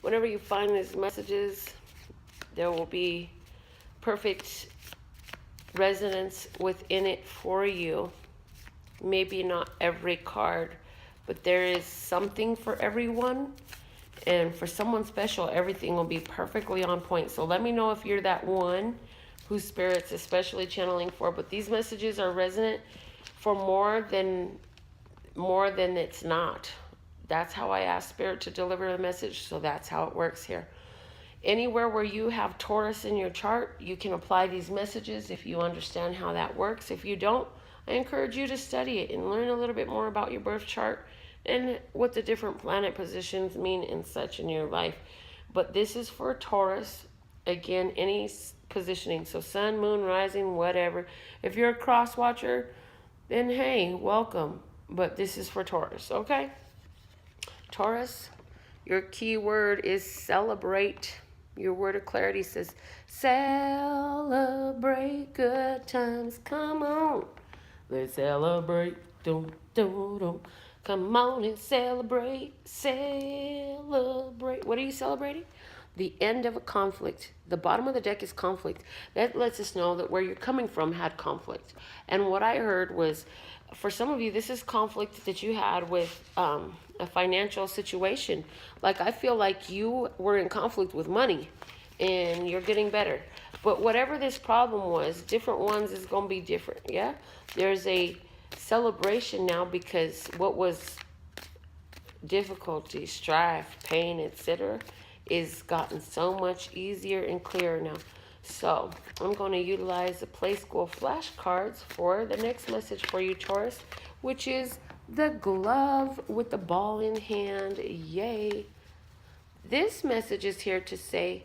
Whenever you find these messages, there will be perfect resonance within it for you. Maybe not every card, but there is something for everyone. And for someone special, everything will be perfectly on point. So let me know if you're that one whose Spirit's especially channeling for. But these messages are resonant for more than it's not. That's how I ask Spirit to deliver the message. So that's how it works here. Anywhere where you have Taurus in your chart, you can apply these messages if you understand how that works. If you don't, I encourage you to study it and learn a little bit more about your birth chart and what the different planet positions mean and such in your life. But this is for Taurus. Again, any positioning. So sun, moon, rising, whatever. If you're a cross watcher, then hey, welcome. But this is for Taurus, okay? Taurus, your key word is celebrate. Your word of clarity says, celebrate good times. Come on. Let's celebrate. Dum, dum, dum. Come on and celebrate. Celebrate. What are you celebrating? The end of a conflict. The bottom of the deck is conflict. That lets us know that where you're coming from had conflict. And what I heard was, for some of you, this is conflict that you had with a financial situation. Like, I feel like you were in conflict with money and you're getting better. But whatever this problem was, different ones is going to be different, yeah? There's a celebration now because what was difficulty, strife, pain, etc., is gotten so much easier and clearer now. So I'm going to utilize the Play School flashcards for the next message for you, Taurus, which is the glove with the ball in hand. Yay. This message is here to say,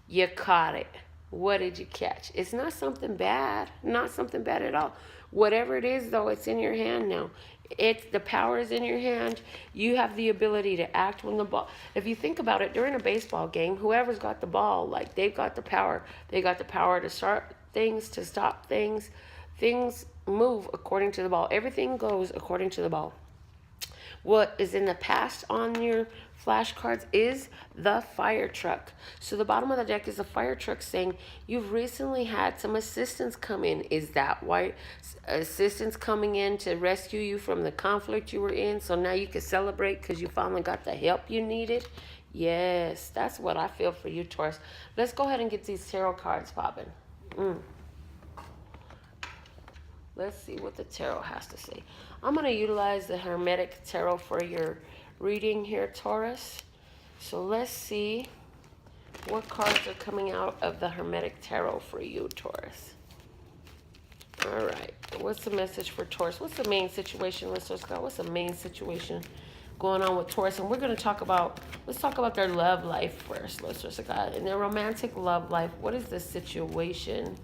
you caught it. What did you catch? It's not something bad. Not something bad at all. Whatever it is, though, it's in your hand now. The power is in your hand. You have the ability to act when the ball. If you think about it, during a baseball game, whoever's got the ball, like, they've got the power. They got the power to start things, to stop things. Things move according to the ball. Everything goes according to the ball. What is in the past on your flashcards is the fire truck. So the bottom of the deck is a fire truck saying you've recently had some assistance come in. Is that why assistance coming in to rescue you from the conflict you were in? So now you can celebrate because you finally got the help you needed? Yes, that's what I feel for you, Taurus. Let's go ahead and get these tarot cards popping. Let's see what the tarot has to say. I'm going to utilize the Hermetic Tarot for your reading here, Taurus. So let's see what cards are coming out of the Hermetic Tarot for you, Taurus. All right. What's the message for Taurus? What's the main situation, listeners? Scott? What's the main situation going on with Taurus? And we're going to talk about, let's talk about their love life first, listeners. Scott. In their romantic love life, what is the situation?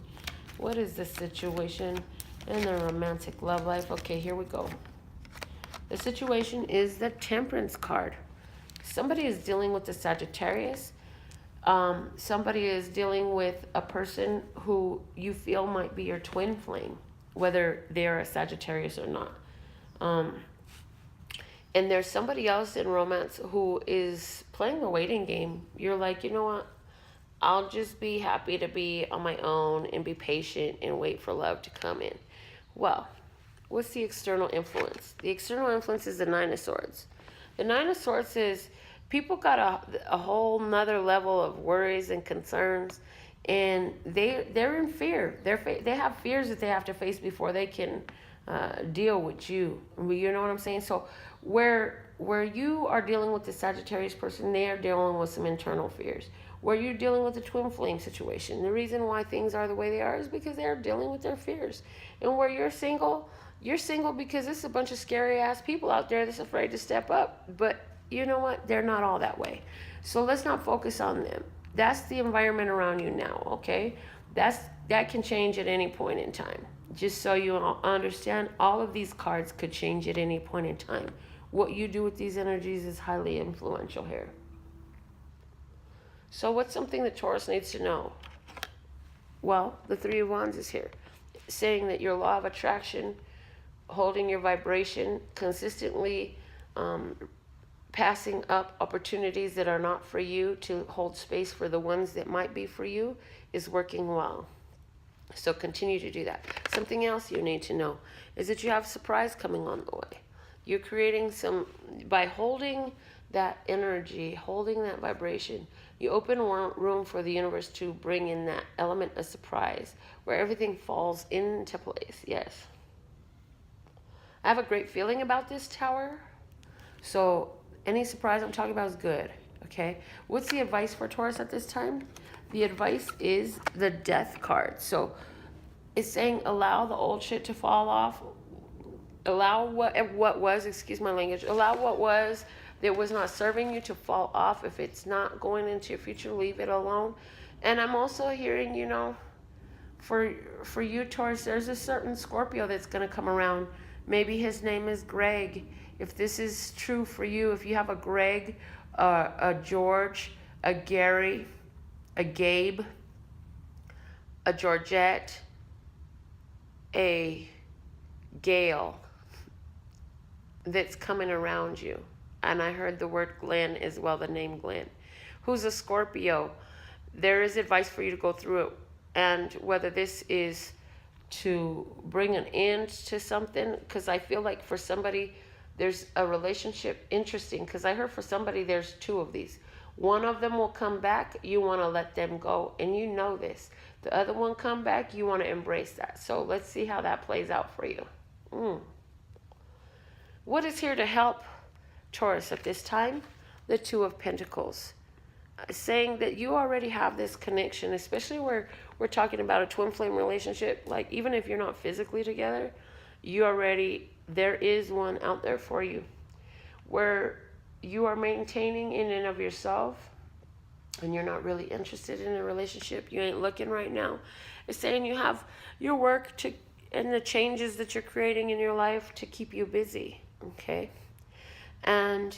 What is the situation in their romantic love life? Okay, here we go. The situation is the Temperance card. Somebody is dealing with the Sagittarius. Somebody is dealing with a person who you feel might be your twin flame, whether they're a Sagittarius or not. And there's somebody else in romance who is playing a waiting game. You're like, you know what? I'll just be happy to be on my own and be patient and wait for love to come in. Well, what's the external influence? The external influence is the Nine of Swords. The Nine of Swords is people got a whole nother level of worries and concerns, and they're in fear. They have fears that they have to face before they can deal with you. You know what I'm saying? So where you are dealing with the Sagittarius person, they are dealing with some internal fears. Where you're dealing with the twin flame situation, the reason why things are the way they are is because they're dealing with their fears. And where you're single because there's a bunch of scary ass people out there that's afraid to step up. But you know what? They're not all that way. So let's not focus on them. That's the environment around you now, okay? That can change at any point in time. Just so you understand, all of these cards could change at any point in time. What you do with these energies is highly influential here. So what's something that Taurus needs to know? Well, the Three of Wands is here, saying that your law of attraction, holding your vibration, consistently passing up opportunities that are not for you to hold space for the ones that might be for you is working well. So continue to do that. Something else you need to know is that you have a surprise coming on the way. You're creating some, by holding that energy, holding that vibration, you open room for the universe to bring in that element of surprise where everything falls into place. Yes. I have a great feeling about this tower. So any surprise I'm talking about is good. Okay. What's the advice for Taurus at this time? The advice is the death card. So it's saying allow the old shit to fall off. Allow what was, excuse my language, allow what was that was not serving you to fall off. If it's not going into your future, leave it alone. And I'm also hearing, you know, for you, Taurus, there's a certain Scorpio that's going to come around. Maybe his name is Greg. If this is true for you, if you have a Greg, a George, a Gary, a Gabe, a Georgette, a Gail that's coming around you. And I heard the word Glenn as well, the name Glenn, who's a Scorpio. There is advice for you to go through it. And whether this is to bring an end to something, because I feel like for somebody, there's a relationship interesting, because I heard for somebody there's two of these. One of them will come back, you want to let them go, and you know this. The other one come back, you want to embrace that. So let's see how that plays out for you. What is here to help Taurus at this time? The Two of Pentacles. Saying that you already have this connection, especially where we're talking about a twin flame relationship. Like even if you're not physically together, you already, there is one out there for you where you are maintaining in and of yourself and you're not really interested in a relationship. You ain't looking right now. It's saying you have your work to and the changes that you're creating in your life to keep you busy. Okay. And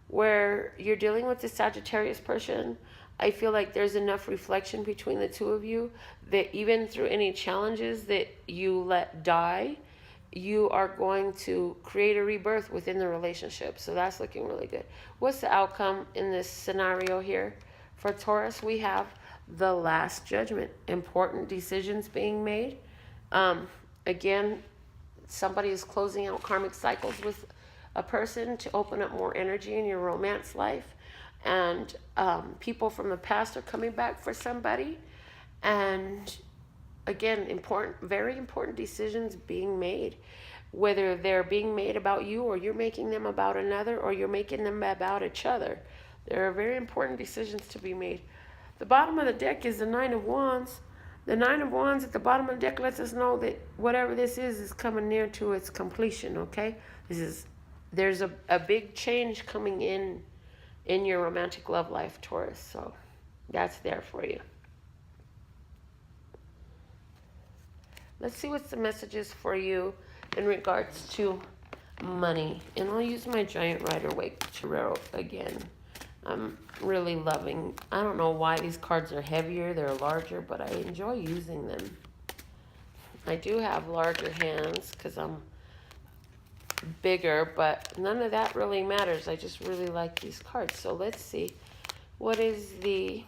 where you're dealing with the Sagittarius person, I feel like there's enough reflection between the two of you that even through any challenges that you let die, you are going to create a rebirth within the relationship. So that's looking really good. What's the outcome in this scenario here? For Taurus, we have the Last Judgment. Important decisions being made. Again, somebody is closing out karmic cycles with a person to open up more energy in your romance life. And people from the past are coming back for somebody. And again, important, very important decisions being made. Whether they're being made about you or you're making them about another or you're making them about each other. There are very important decisions to be made. The bottom of the deck is the Nine of Wands. The Nine of Wands at the bottom of the deck lets us know that whatever this is coming near to its completion, okay? There's a big change coming in your romantic love life, Taurus. So that's there for you. Let's see what's the messages for you in regards to money. And I'll use my Giant Rider-Waite Tarot again. I'm really loving, I don't know why these cards are heavier, they're larger, but I enjoy using them. I do have larger hands because I'm bigger, but none of that really matters. I just really like these cards. So let's see. What is the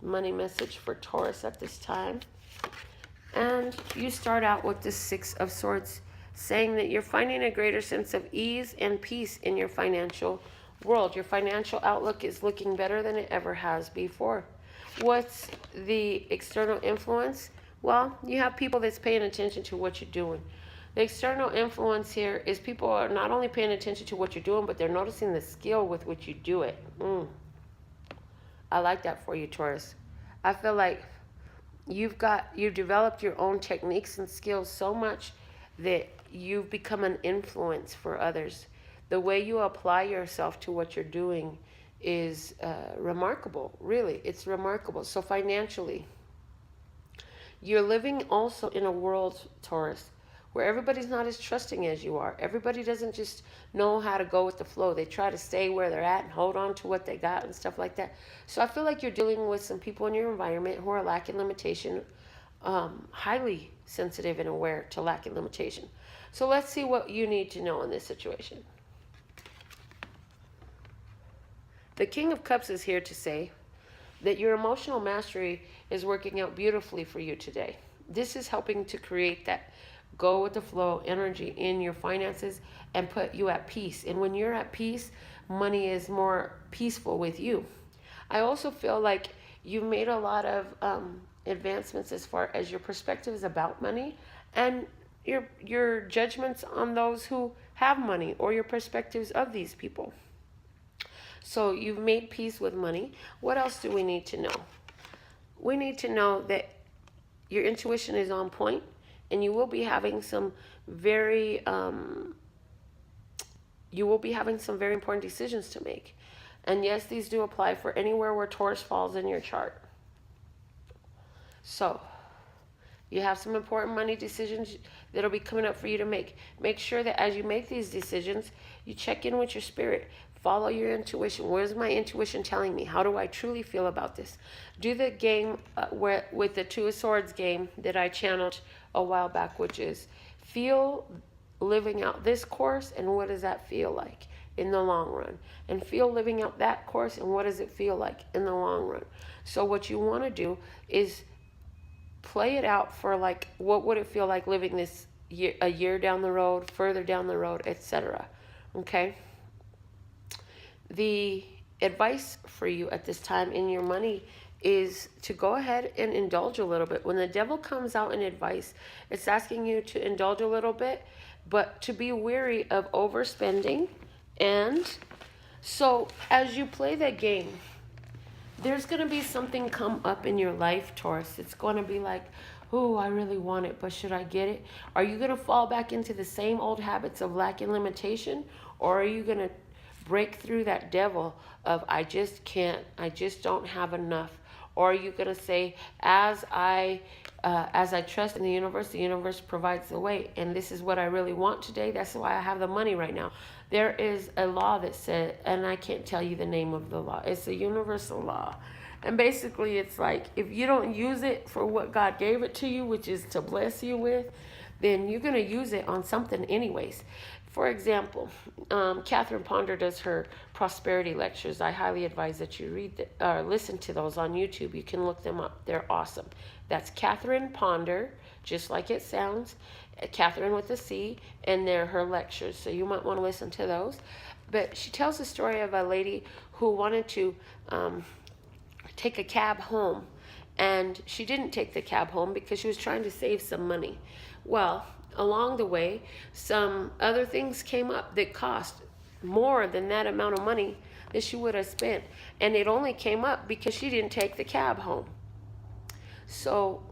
money message for Taurus at this time? And you start out with the Six of Swords, saying that you're finding a greater sense of ease and peace in your financial world. Your financial outlook is looking better than it ever has before. What's the external influence? Well, you have people that's paying attention to what you're doing. The external influence here is people are not only paying attention to what you're doing, but they're noticing the skill with which you do it. I like that for you, Taurus. I feel like you've developed your own techniques and skills so much that you've become an influence for others. The way you apply yourself to what you're doing is remarkable. Really, it's remarkable. So financially, you're living also in a world, Taurus, where everybody's not as trusting as you are. Everybody doesn't just know how to go with the flow. They try to stay where they're at and hold on to what they got and stuff like that. So I feel like you're dealing with some people in your environment who are lacking limitation, highly sensitive and aware to lacking limitation. So let's see what you need to know in this situation. The King of Cups is here to say that your emotional mastery is working out beautifully for you today. This is helping to create that go with the flow energy in your finances and put you at peace. And when you're at peace, money is more peaceful with you. I also feel like you've made a lot of advancements as far as your perspectives about money and your judgments on those who have money or your perspectives of these people. So you've made peace with money. What else do we need to know? We need to know that your intuition is on point, and you will be having some very important decisions to make. And yes, these do apply for anywhere where Taurus falls in your chart. So you have some important money decisions that'll be coming up for you to make. Make sure that as you make these decisions, you check in with your spirit. Follow your intuition. Where's my intuition telling me? How do I truly feel about this? Do the game with the Two of Swords game that I channeled a while back, which is feel living out this course and what does that feel like in the long run? And feel living out that course and what does it feel like in the long run? So what you want to do is play it out for like, what would it feel like living this year, a year down the road, further down the road, etc. Okay? The advice for you at this time in your money is to go ahead and indulge a little bit. When the devil comes out in advice, it's asking you to indulge a little bit, but to be wary of overspending. And so as you play that game, there's going to be something come up in your life, Taurus. It's going to be like, oh, I really want it, but should I get it? Are you going to fall back into the same old habits of lack and limitation? Or are you going to break through that devil of, I just can't, I just don't have enough? Or are you going to say, as I trust in the universe provides the way. And this is what I really want today. That's why I have the money right now. There is a law that said, and I can't tell you the name of the law. It's a universal law. And basically it's like, if you don't use it for what God gave it to you, which is to bless you with, then you're going to use it on something anyways. For example, Catherine Ponder does her prosperity lectures. I highly advise that you listen to those on YouTube. You can look them up. They're awesome. That's Catherine Ponder, just like it sounds. Catherine with a C, and they're her lectures. So you might want to listen to those. But she tells the story of a lady who wanted to take a cab home. And she didn't take the cab home because she was trying to save some money. Well, along the way, some other things came up that cost more than that amount of money that she would have spent. And it only came up because she didn't take the cab home. So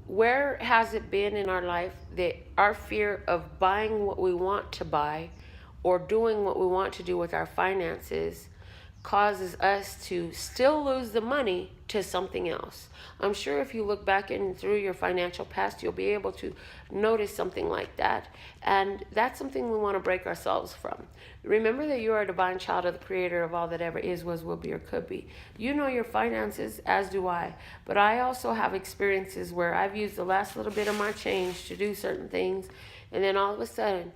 where has it been in our life that our fear of buying what we want to buy or doing what we want to do with our finances causes us to still lose the money to something else? I'm sure if you look back through your financial past, you'll be able to notice something like that. And that's something we want to break ourselves from. Remember that you are a divine child of the creator of all that ever is, was, will be, or could be. You know your finances, as do I. But I also have experiences where I've used the last little bit of my change to do certain things. And then all of a sudden,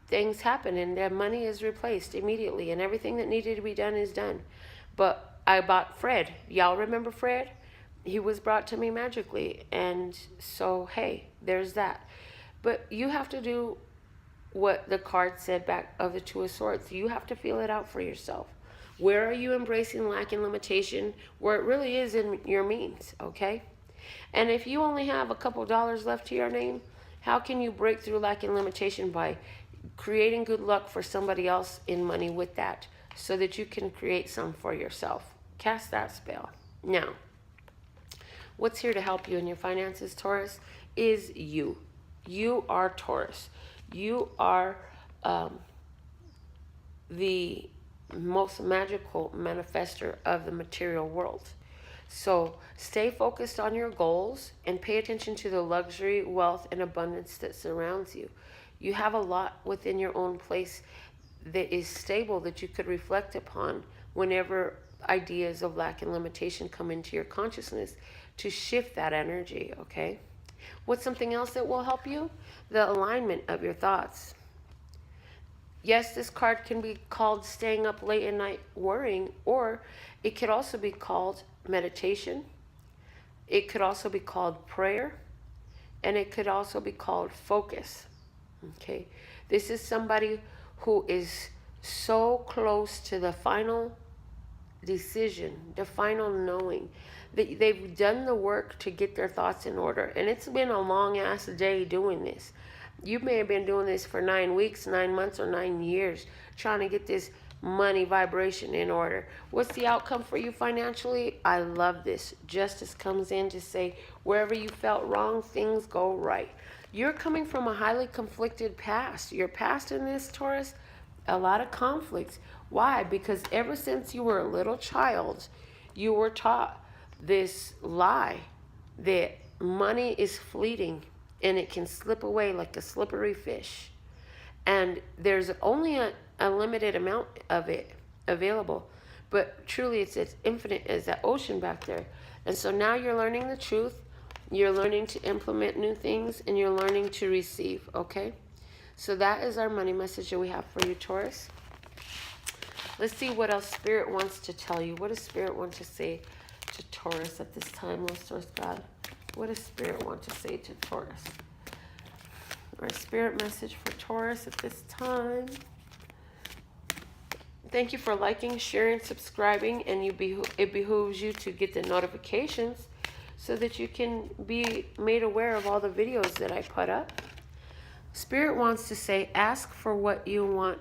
things happen and their money is replaced immediately and everything that needed to be done is done. But I bought Fred. Y'all remember Fred? He was brought to me magically. And so, hey, there's that. But you have to do what the card said back of the Two of Swords. You have to feel it out for yourself. Where are you embracing lack and limitation where it really is in your means, okay? And if you only have a couple dollars left to your name, how can you break through lack and limitation? By creating good luck for somebody else in money with that, so that you can create some for yourself. Cast that spell. Now, what's here to help you in your finances, Taurus, is you. You are Taurus. You are the most magical manifester of the material world. So stay focused on your goals and pay attention to the luxury, wealth, and abundance that surrounds you. You have a lot within your own place that is stable that you could reflect upon whenever ideas of lack and limitation come into your consciousness to shift that energy, okay? What's something else that will help you? The alignment of your thoughts. Yes, this card can be called staying up late at night worrying, or it could also be called meditation. It could also be called prayer, and it could also be called focus. Okay, this is somebody who is so close to the final decision, the final knowing. They've done the work to get their thoughts in order. And it's been a long ass day doing this. You may have been doing this for 9 weeks, 9 months, or 9 years, trying to get this money vibration in order. What's the outcome for you financially? I love this. Justice comes in to say, wherever you felt wrong, things go right. You're coming from a highly conflicted past. Your past in this, Taurus, a lot of conflicts. Why? Because ever since you were a little child, you were taught this lie that money is fleeting and it can slip away like a slippery fish. And there's only a limited amount of it available. But truly, it's as infinite as that ocean back there. And so now you're learning the truth. You're learning to implement new things, and you're learning to receive, okay? So that is our money message that we have for you, Taurus. Let's see what else Spirit wants to tell you. What does Spirit want to say to Taurus at this time, Lord Source God? What does Spirit want to say to Taurus? Our Spirit message for Taurus at this time. Thank you for liking, sharing, subscribing, and it behooves you to get the notifications so that you can be made aware of all the videos that I put up. Spirit wants to say, ask for what you want.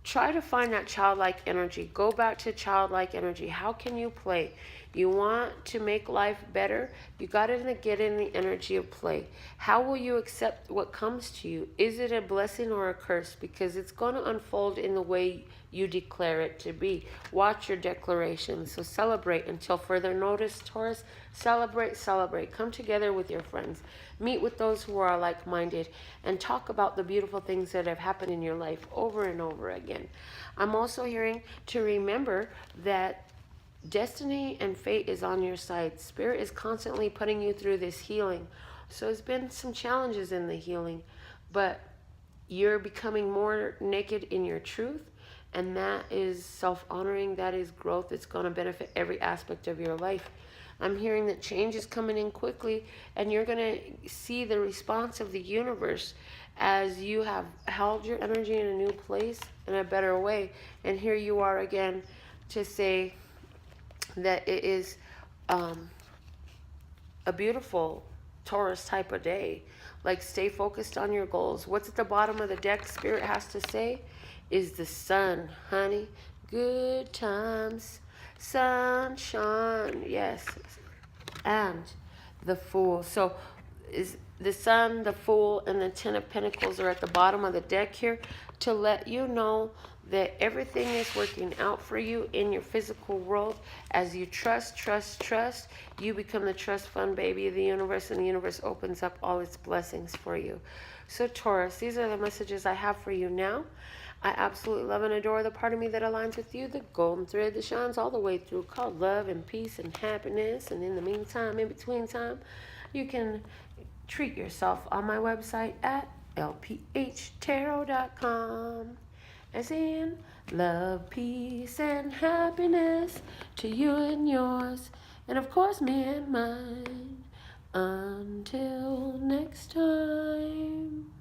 Try to find that childlike energy. Go back to childlike energy. How can you play? You want to make life better? You got to get in the energy of play. How will you accept what comes to you? Is it a blessing or a curse? Because it's going to unfold in the way you declare it to be. Watch your declarations. So celebrate until further notice, Taurus. Celebrate, celebrate. Come together with your friends. Meet with those who are like-minded and talk about the beautiful things that have happened in your life over and over again. I'm also hearing to remember that destiny and fate is on your side. Spirit is constantly putting you through this healing. So there's been some challenges in the healing, but you're becoming more naked in your truth. And that is self-honoring. That is growth. It's going to benefit every aspect of your life. I'm hearing that change is coming in quickly, and you're going to see the response of the universe as you have held your energy in a new place in a better way. And here you are again to say that it is a beautiful Taurus type of day. Like, stay focused on your goals. What's at the bottom of the deck, Spirit has to say, is the sun, honey. Good times, sunshine, yes. And the Fool. So is the Sun, the Fool, and the Ten of Pentacles are at the bottom of the deck here to let you know that everything is working out for you in your physical world. As you trust, trust, trust, you become the trust fund baby of the universe, and the universe opens up all its blessings for you. So Taurus, these are the messages I have for you now. I absolutely love and adore the part of me that aligns with you, the golden thread that shines all the way through, called love and peace and happiness. And in the meantime, in between time, you can treat yourself on my website at lphtarot.com. As in, love, peace, and happiness to you and yours, and of course me and mine. Until next time.